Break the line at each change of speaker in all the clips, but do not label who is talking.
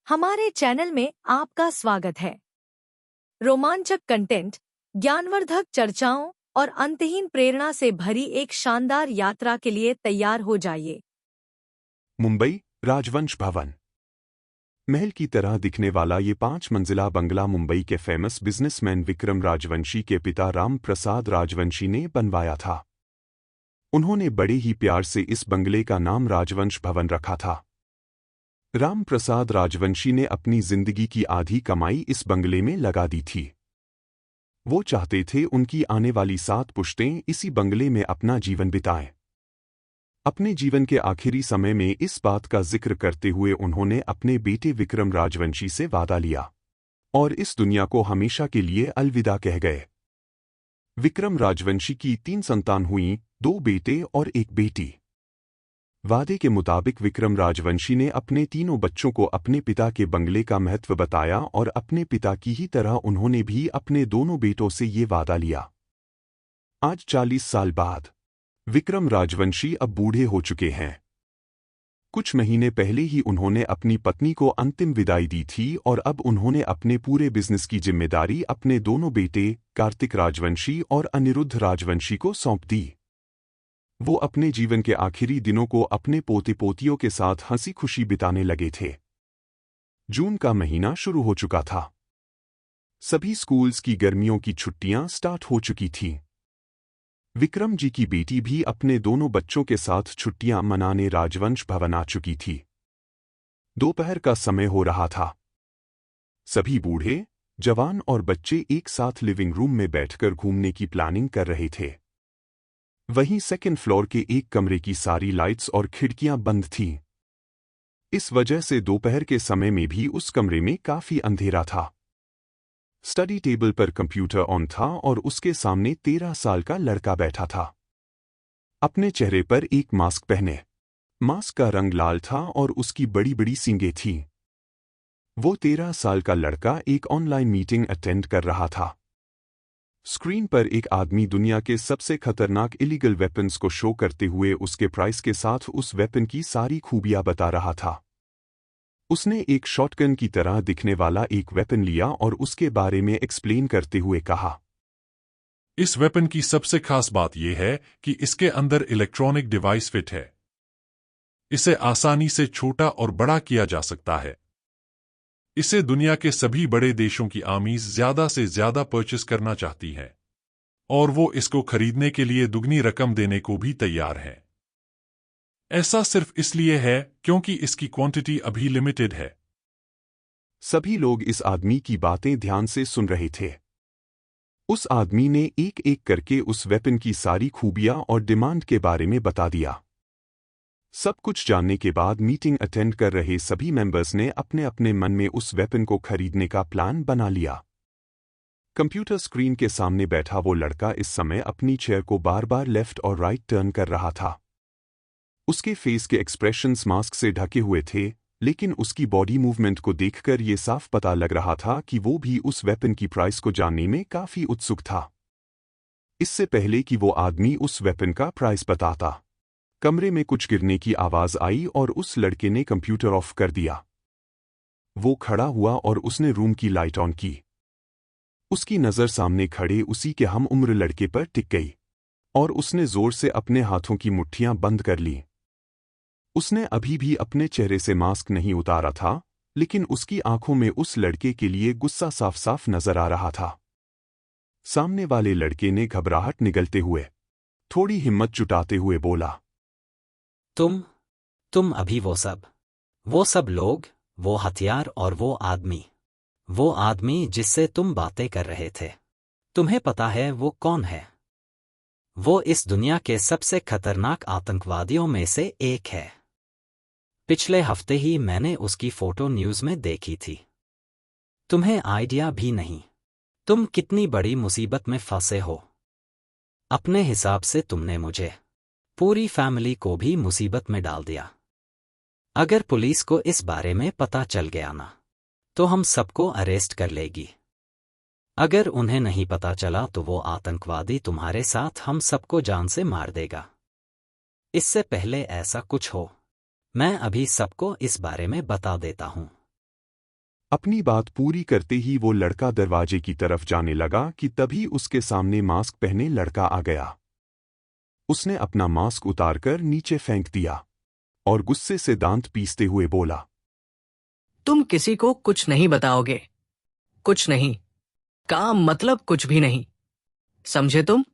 हमारे चैनल में आपका स्वागत है। रोमांचक कंटेंट, ज्ञानवर्धक चर्चाओं और अंतहीन प्रेरणा से भरी एक शानदार यात्रा के लिए तैयार हो जाइए।
मुंबई राजवंश भवन। महल की तरह दिखने वाला ये 5 मंजिला बंगला मुंबई के फेमस बिजनेसमैन विक्रम राजवंशी के पिता राम प्रसाद राजवंशी ने बनवाया था। उन्होंने बड़े ही प्यार से इस बंगले का नाम राजवंश भवन रखा था। राम प्रसाद राजवंशी ने अपनी जिंदगी की आधी कमाई इस बंगले में लगा दी थी। वो चाहते थे उनकी आने वाली 7 पुश्तें इसी बंगले में अपना जीवन बिताएं। अपने जीवन के आखिरी समय में इस बात का जिक्र करते हुए उन्होंने अपने बेटे विक्रम राजवंशी से वादा लिया और इस दुनिया को हमेशा के लिए अलविदा कह गए। विक्रम राजवंशी की 3 संतान हुईं, 2 बेटे और 1 बेटी। वादे के मुताबिक विक्रम राजवंशी ने अपने तीनों बच्चों को अपने पिता के बंगले का महत्व बताया और अपने पिता की ही तरह उन्होंने भी अपने दोनों बेटों से ये वादा लिया। आज 40 साल बाद विक्रम राजवंशी अब बूढ़े हो चुके हैं। कुछ महीने पहले ही उन्होंने अपनी पत्नी को अंतिम विदाई दी थी और अब उन्होंने अपने पूरे बिजनेस की जिम्मेदारी अपने दोनों बेटे कार्तिक राजवंशी और अनिरुद्ध राजवंशी को सौंप दी। वो अपने जीवन के आखिरी दिनों को अपने पोते पोतियों के साथ हंसी खुशी बिताने लगे थे। जून का महीना शुरू हो चुका था। सभी स्कूल्स की गर्मियों की छुट्टियां स्टार्ट हो चुकी थीं। विक्रम जी की बेटी भी अपने दोनों बच्चों के साथ छुट्टियां मनाने राजवंश भवन आ चुकी थी। दोपहर का समय हो रहा था। सभी बूढ़े, जवान और बच्चे एक साथ लिविंग रूम में बैठकर घूमने की प्लानिंग कर रहे थे। वहीं सेकंड फ्लोर के एक कमरे की सारी लाइट्स और खिड़कियां बंद थीं। इस वजह से दोपहर के समय में भी उस कमरे में काफी अंधेरा था। स्टडी टेबल पर कंप्यूटर ऑन था और उसके सामने 13 साल का लड़का बैठा था। अपने चेहरे पर एक मास्क पहने। मास्क का रंग लाल था और उसकी बड़ी बड़ी सींगें थीं। वो 13 साल का लड़का एक ऑनलाइन मीटिंग अटेंड कर रहा था। स्क्रीन पर एक आदमी दुनिया के सबसे खतरनाक इलीगल वेपन्स को शो करते हुए उसके प्राइस के साथ उस वेपन की सारी खूबियां बता रहा था। उसने एक शॉटगन की तरह दिखने वाला एक वेपन लिया और उसके बारे में एक्सप्लेन करते हुए कहा,
इस वेपन की सबसे खास बात यह है कि इसके अंदर इलेक्ट्रॉनिक डिवाइस फिट है। इसे आसानी से छोटा और बड़ा किया जा सकता है। इसे दुनिया के सभी बड़े देशों की आर्मीज ज्यादा से ज्यादा परचेस करना चाहती हैं और वो इसको खरीदने के लिए दुगनी रकम देने को भी तैयार हैं। ऐसा सिर्फ इसलिए है क्योंकि इसकी क्वांटिटी अभी लिमिटेड है।
सभी लोग इस आदमी की बातें ध्यान से सुन रहे थे। उस आदमी ने एक एक करके उस वेपन की सारी खूबियां और डिमांड के बारे में बता दिया। सब कुछ जानने के बाद मीटिंग अटेंड कर रहे सभी मेंबर्स ने अपने अपने मन में उस वेपन को खरीदने का प्लान बना लिया। कंप्यूटर स्क्रीन के सामने बैठा वो लड़का इस समय अपनी चेयर को बार बार लेफ्ट और राइट टर्न कर रहा था। उसके फेस के एक्सप्रेशंस मास्क से ढके हुए थे, लेकिन उसकी बॉडी मूवमेंट को देखकर ये साफ पता लग रहा था कि वो भी उस वेपन की प्राइस को जानने में काफी उत्सुक था। इससे पहले कि वो आदमी उस वेपन का प्राइस बताता, कमरे में कुछ गिरने की आवाज आई और उस लड़के ने कंप्यूटर ऑफ कर दिया। वो खड़ा हुआ और उसने रूम की लाइट ऑन की। उसकी नजर सामने खड़े उसी के हम उम्र लड़के पर टिक गई और उसने जोर से अपने हाथों की मुट्ठियां बंद कर ली। उसने अभी भी अपने चेहरे से मास्क नहीं उतारा था, लेकिन उसकी आंखों में उस लड़के के लिए गुस्सा साफ साफ नजर आ रहा था। सामने वाले लड़के ने घबराहट निगलते हुए, थोड़ी हिम्मत जुटाते हुए बोला,
तुम अभी वो सब लोग, वो हथियार और वो आदमी जिससे तुम बातें कर रहे थे, तुम्हें पता है वो कौन है? वो इस दुनिया के सबसे खतरनाक आतंकवादियों में से एक है। पिछले हफ्ते ही मैंने उसकी फोटो न्यूज़ में देखी थी। तुम्हें आइडिया भी नहीं तुम कितनी बड़ी मुसीबत में फंसे हो। अपने हिसाब से तुमने मुझे, पूरी फैमिली को भी मुसीबत में डाल दिया। अगर पुलिस को इस बारे में पता चल गया ना, तो हम सबको अरेस्ट कर लेगी। अगर उन्हें नहीं पता चला तो वो आतंकवादी तुम्हारे साथ हम सबको जान से मार देगा। इससे पहले ऐसा कुछ हो, मैं अभी सबको इस बारे में बता देता हूं।
अपनी बात पूरी करते ही वो लड़का दरवाजे की तरफ जाने लगा कि तभी उसके सामने मास्क पहने लड़का आ गया। उसने अपना मास्क उतारकर नीचे फेंक दिया और गुस्से से दांत पीसते हुए बोला,
तुम किसी को कुछ नहीं बताओगे। कुछ नहीं, काम मतलब कुछ भी नहीं, समझे तुम?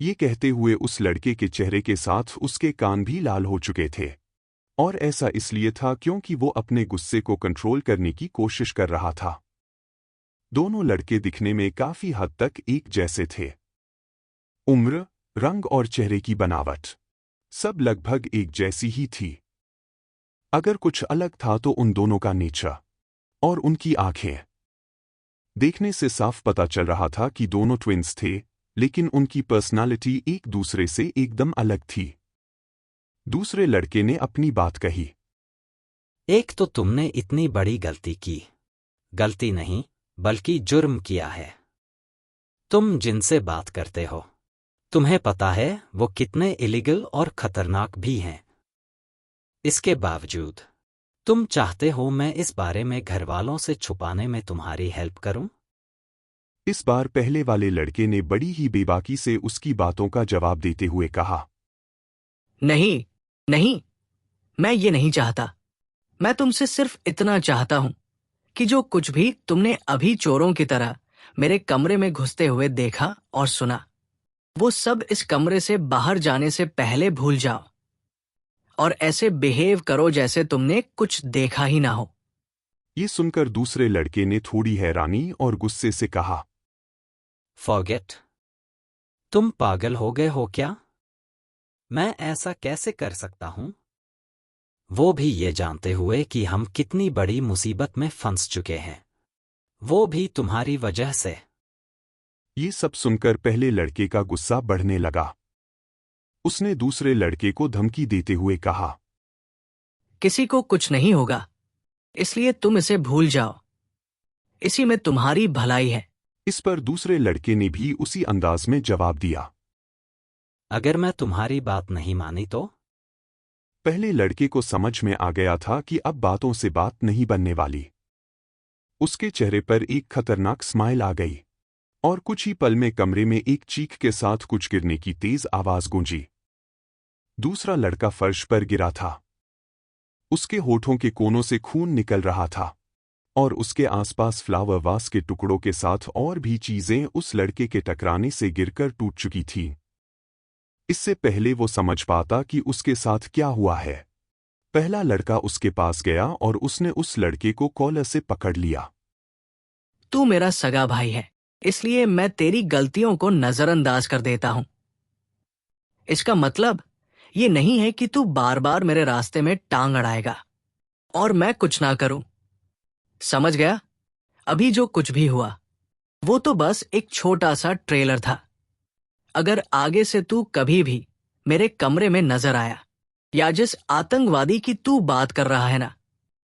ये कहते हुए उस लड़के के चेहरे के साथ उसके कान भी लाल हो चुके थे, और ऐसा इसलिए था क्योंकि वो अपने गुस्से को कंट्रोल करने की कोशिश कर रहा था। दोनों लड़के दिखने में काफी हद तक एक जैसे थे। उम्र, रंग और चेहरे की बनावट सब लगभग एक जैसी ही थी। अगर कुछ अलग था तो उन दोनों का नेचर और उनकी आंखें। देखने से साफ पता चल रहा था कि दोनों ट्विन्स थे, लेकिन उनकी पर्सनालिटी एक दूसरे से एकदम अलग थी। दूसरे लड़के ने अपनी बात कही।
एक तो तुमने इतनी बड़ी गलती की। गलती नहीं, बल्कि जुर्म किया है। तुम जिनसे बात करते हो, तुम्हें पता है वो कितने इलीगल और खतरनाक भी हैं। इसके बावजूद तुम चाहते हो मैं इस बारे में घरवालों से छुपाने में तुम्हारी हेल्प करूं?
इस बार पहले वाले लड़के ने बड़ी ही बेबाकी से उसकी बातों का जवाब देते हुए कहा,
नहीं नहीं, मैं ये नहीं चाहता। मैं तुमसे सिर्फ इतना चाहता हूं कि जो कुछ भी तुमने अभी चोरों की तरह मेरे कमरे में घुसते हुए देखा और सुना, वो सब इस कमरे से बाहर जाने से पहले भूल जाओ और ऐसे बिहेव करो जैसे तुमने कुछ देखा ही ना हो।
ये सुनकर दूसरे लड़के ने थोड़ी हैरानी और गुस्से से कहा,
फॉरगेट। तुम पागल हो गए हो क्या? मैं ऐसा कैसे कर सकता हूं? वो भी ये जानते हुए कि हम कितनी बड़ी मुसीबत में फंस चुके हैं, वो भी तुम्हारी वजह से।
ये सब सुनकर पहले लड़के का गुस्सा बढ़ने लगा। उसने दूसरे लड़के को धमकी देते हुए कहा,
किसी को कुछ नहीं होगा, इसलिए तुम इसे भूल जाओ। इसी में तुम्हारी भलाई है।
इस पर दूसरे लड़के ने भी उसी अंदाज में जवाब दिया।
अगर मैं तुम्हारी बात नहीं मानी तो?
पहले लड़के को समझ में आ गया था कि अब बातों से बात नहीं बनने वाली। उसके चेहरे पर एक खतरनाक स्माइल आ गई और कुछ ही पल में कमरे में एक चीख के साथ कुछ गिरने की तेज आवाज गूंजी। दूसरा लड़का फर्श पर गिरा था। उसके होठों के कोनों से खून निकल रहा था और उसके आसपास फ्लावर वास के टुकड़ों के साथ और भी चीजें उस लड़के के टकराने से गिरकर टूट चुकी थीं। इससे पहले वो समझ पाता कि उसके साथ क्या हुआ है, पहला लड़का उसके पास गया और उसने उस लड़के को कॉलर से पकड़ लिया।
तू मेरा सगा भाई है, इसलिए मैं तेरी गलतियों को नजरअंदाज कर देता हूं। इसका मतलब ये नहीं है कि तू बार बार मेरे रास्ते में टांग अड़ाएगा और मैं कुछ ना करूं। समझ गया? अभी जो कुछ भी हुआ वो तो बस एक छोटा सा ट्रेलर था। अगर आगे से तू कभी भी मेरे कमरे में नजर आया या जिस आतंकवादी की तू बात कर रहा है ना,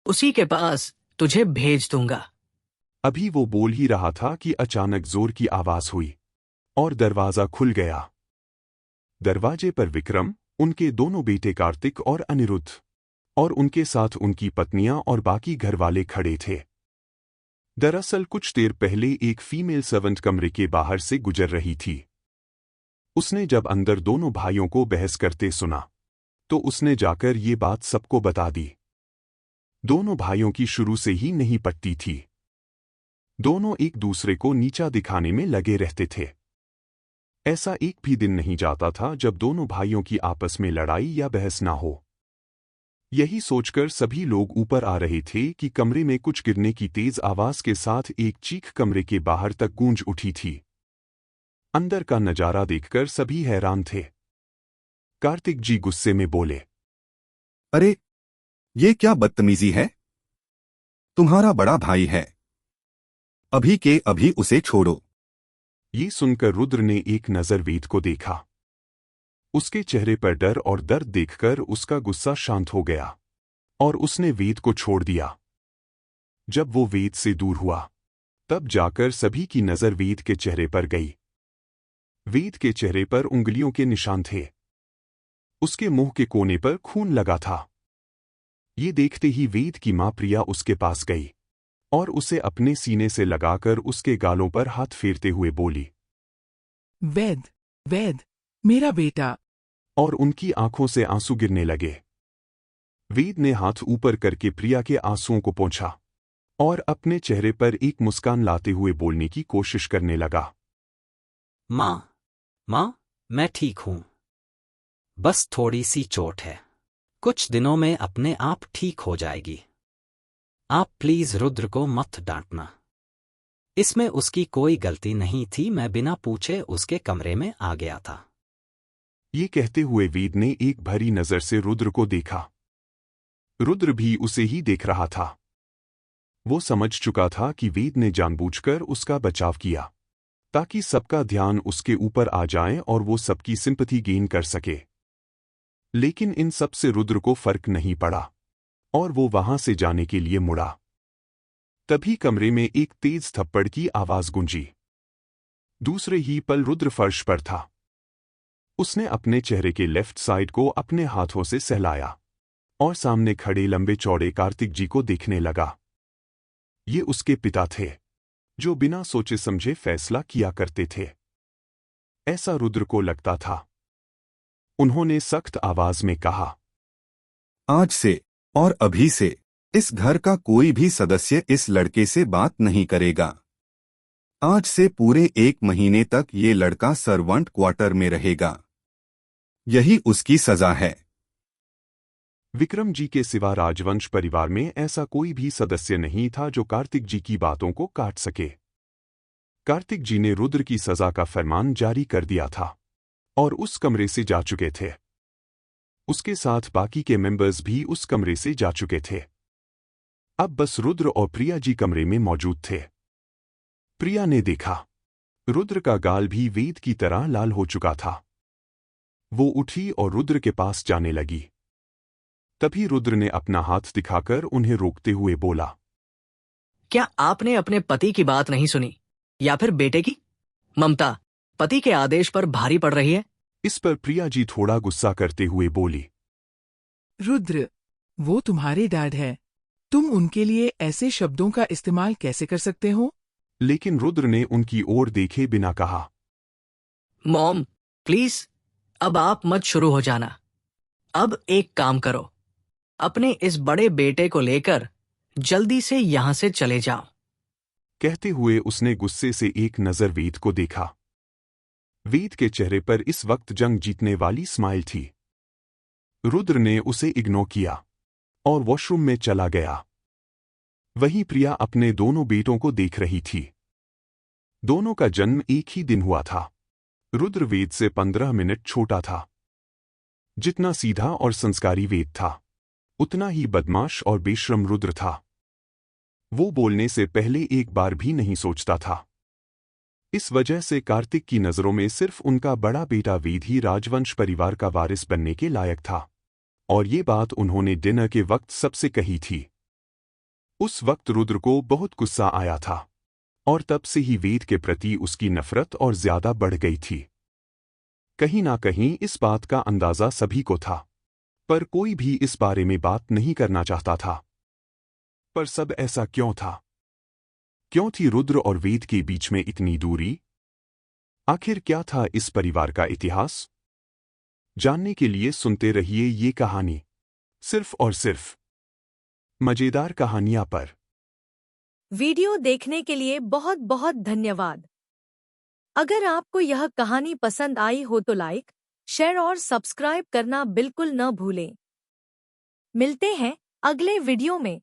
उसी के पास तुझे भेज दूंगा।
अभी वो बोल ही रहा था कि अचानक जोर की आवाज हुई और दरवाजा खुल गया। दरवाजे पर विक्रम, उनके दोनों बेटे कार्तिक और अनिरुद्ध और उनके साथ उनकी पत्नियां और बाकी घरवाले खड़े थे। दरअसल कुछ देर पहले एक फीमेल सर्वेंट कमरे के बाहर से गुजर रही थी। उसने जब अंदर दोनों भाइयों को बहस करते सुना तो उसने जाकर ये बात सबको बता दी। दोनों भाइयों की शुरू से ही नहीं पटती थी। दोनों एक दूसरे को नीचा दिखाने में लगे रहते थे। ऐसा एक भी दिन नहीं जाता था जब दोनों भाइयों की आपस में लड़ाई या बहस ना हो। यही सोचकर सभी लोग ऊपर आ रहे थे कि कमरे में कुछ गिरने की तेज आवाज के साथ एक चीख कमरे के बाहर तक गूंज उठी थी। अंदर का नजारा देखकर सभी हैरान थे। कार्तिक जी गुस्से में बोले,
अरे, ये क्या बदतमीजी है? तुम्हारा बड़ा भाई है, अभी के अभी उसे छोड़ो।
ये सुनकर रुद्र ने एक नजर वेद को देखा। उसके चेहरे पर डर और दर्द देखकर उसका गुस्सा शांत हो गया और उसने वेद को छोड़ दिया। जब वो वेद से दूर हुआ तब जाकर सभी की नजर वेद के चेहरे पर गई। वेद के चेहरे पर उंगलियों के निशान थे। उसके मुंह के कोने पर खून लगा था। ये देखते ही वेद की मां प्रिया उसके पास गई और उसे अपने सीने से लगाकर उसके गालों पर हाथ फेरते हुए बोली,
वेद, वेद, मेरा बेटा।
और उनकी आंखों से आंसू गिरने लगे। वेद ने हाथ ऊपर करके प्रिया के आंसुओं को पोंछा और अपने चेहरे पर एक मुस्कान लाते हुए बोलने की कोशिश करने लगा।
माँ, मैं ठीक हूं। बस थोड़ी सी चोट है। कुछ दिनों में अपने आप ठीक हो जाएगी। आप प्लीज रुद्र को मत डांटना। इसमें उसकी कोई गलती नहीं थी, मैं बिना पूछे उसके कमरे में आ गया था।
ये कहते हुए वेद ने एक भरी नजर से रुद्र को देखा। रुद्र भी उसे ही देख रहा था। वो समझ चुका था कि वेद ने जानबूझकर उसका बचाव किया ताकि सबका ध्यान उसके ऊपर आ जाए और वो सबकी सिंपैथी गेन कर सके। लेकिन इन सब से रुद्र को फर्क नहीं पड़ा और वो वहां से जाने के लिए मुड़ा। तभी कमरे में एक तेज थप्पड़ की आवाज गूंजी। दूसरे ही पल रुद्र फर्श पर था। उसने अपने चेहरे के लेफ्ट साइड को अपने हाथों से सहलाया और सामने खड़े लंबे चौड़े कार्तिक जी को देखने लगा। ये उसके पिता थे जो बिना सोचे समझे फैसला किया करते थे, ऐसा रुद्र को लगता था। उन्होंने सख्त आवाज में कहा,
आज से और अभी से इस घर का कोई भी सदस्य इस लड़के से बात नहीं करेगा। आज से पूरे 1 महीने तक ये लड़का सर्वेंट क्वार्टर में रहेगा। यही उसकी सजा है।
विक्रम जी के सिवा राजवंश परिवार में ऐसा कोई भी सदस्य नहीं था जो कार्तिक जी की बातों को काट सके। कार्तिक जी ने रुद्र की सजा का फरमान जारी कर दिया था और उस कमरे से जा चुके थे। उसके साथ बाकी के मेंबर्स भी उस कमरे से जा चुके थे। अब बस रुद्र और प्रिया जी कमरे में मौजूद थे। प्रिया ने देखा रुद्र का गाल भी वेद की तरह लाल हो चुका था। वो उठी और रुद्र के पास जाने लगी। तभी रुद्र ने अपना हाथ दिखाकर उन्हें रोकते हुए बोला,
क्या आपने अपने पति की बात नहीं सुनी या फिर बेटे की? ममता पति के आदेश पर भारी पड़ रही है।
इस पर प्रिया जी थोड़ा गुस्सा करते हुए बोली,
रुद्र, वो तुम्हारे डैड है। तुम उनके लिए ऐसे शब्दों का इस्तेमाल कैसे कर सकते हो?
लेकिन रुद्र ने उनकी ओर देखे बिना कहा,
मॉम प्लीज, अब आप मत शुरू हो जाना। अब एक काम करो, अपने इस बड़े बेटे को लेकर जल्दी से यहां से चले जाओ।
कहते हुए उसने गुस्से से एक नजर वेद को देखा। वेद के चेहरे पर इस वक्त जंग जीतने वाली स्माइल थी। रुद्र ने उसे इग्नोर किया और वॉशरूम में चला गया। वहीं प्रिया अपने दोनों बेटों को देख रही थी। दोनों का जन्म एक ही दिन हुआ था। रुद्र वेद से 15 मिनट छोटा था। जितना सीधा और संस्कारी वेद था, उतना ही बदमाश और बेशरम रुद्र था। वो बोलने से पहले एक बार भी नहीं सोचता था। इस वजह से कार्तिक की नजरों में सिर्फ उनका बड़ा बेटा वेद ही राजवंश परिवार का वारिस बनने के लायक था, और ये बात उन्होंने डिनर के वक्त सबसे कही थी। उस वक्त रुद्र को बहुत गुस्सा आया था और तब से ही वेद के प्रति उसकी नफरत और ज्यादा बढ़ गई थी। कहीं ना कहीं इस बात का अंदाजा सभी को था, पर कोई भी इस बारे में बात नहीं करना चाहता था। पर सब ऐसा क्यों था? क्यों थी रुद्र और वेद के बीच में इतनी दूरी? आखिर क्या था इस परिवार का इतिहास? जानने के लिए सुनते रहिए ये कहानी, सिर्फ और सिर्फ मजेदार कहानियां पर।
वीडियो देखने के लिए बहुत बहुत धन्यवाद। अगर आपको यह कहानी पसंद आई हो तो लाइक, शेयर और सब्सक्राइब करना बिल्कुल न भूलें। मिलते हैं अगले वीडियो में।